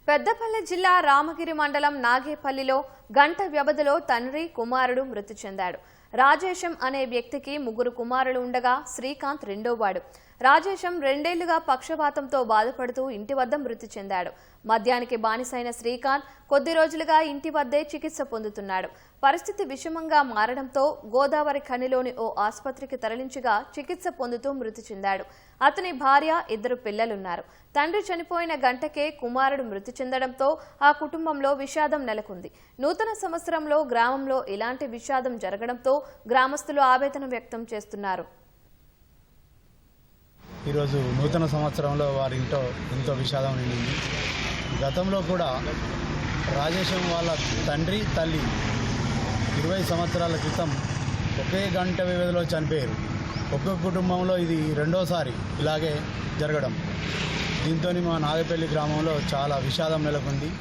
పెద్దపల్లి జిల్లా రామగిరి మండలం నాగేపల్లిలో గంట వ్యవధిలో తండ్రి కుమారుడు మృతి చెందాడు. రాజేశం అనే వ్యక్తికి ముగ్గురు కుమారులు ఉండగా శ్రీకాంత్ రెండోవాడు. రాజేశం 2 ఏళ్లుగా పక్షవాతంతో బాధపడుతూ ఇంటి వద్ద మృతి చెందాడు. మద్యానికి బానిసైన శ్రీకాంత్ కొద్ది రోజులుగా ఇంటి వద్దే చికిత్స పొందుతున్నాడు. పరిస్థితి విషమంగా మారడంతో గోదావరి ఖనిలోని ఓ ఆసుపత్రికి తరలించగా చికిత్స పొందుతూ మృతి చెందాడు. అతని భార్య, 2 పిల్లలున్నారు. తండ్రి చనిపోయిన గంటకే కుమారుడు మృతి చెందడంతో ఆ కుటుంబంలో విషాదం నెలకొంది. నూతన సంవత్సరంలో గ్రామంలో ఇలాంటి విషాదం జరగడంతో గ్రామస్తులు ఆవేదన వ్యక్తం చేస్తున్నారు. ఈరోజు నూతన సంవత్సరంలో వారింటో ఎంతో విషాదం నిండింది. గతంలో కూడా రాజేశం వాళ్ళ తండ్రి, తల్లి 20 సంవత్సరాల క్రితం ఒకే గంట వ్యవధిలో చనిపోయారు. ఒక్కొక్క కుటుంబంలో ఇది రెండోసారి ఇలాగే జరగడం. దీంతో మా నాగపల్లి గ్రామంలో చాలా విషాదం నెలకొంది.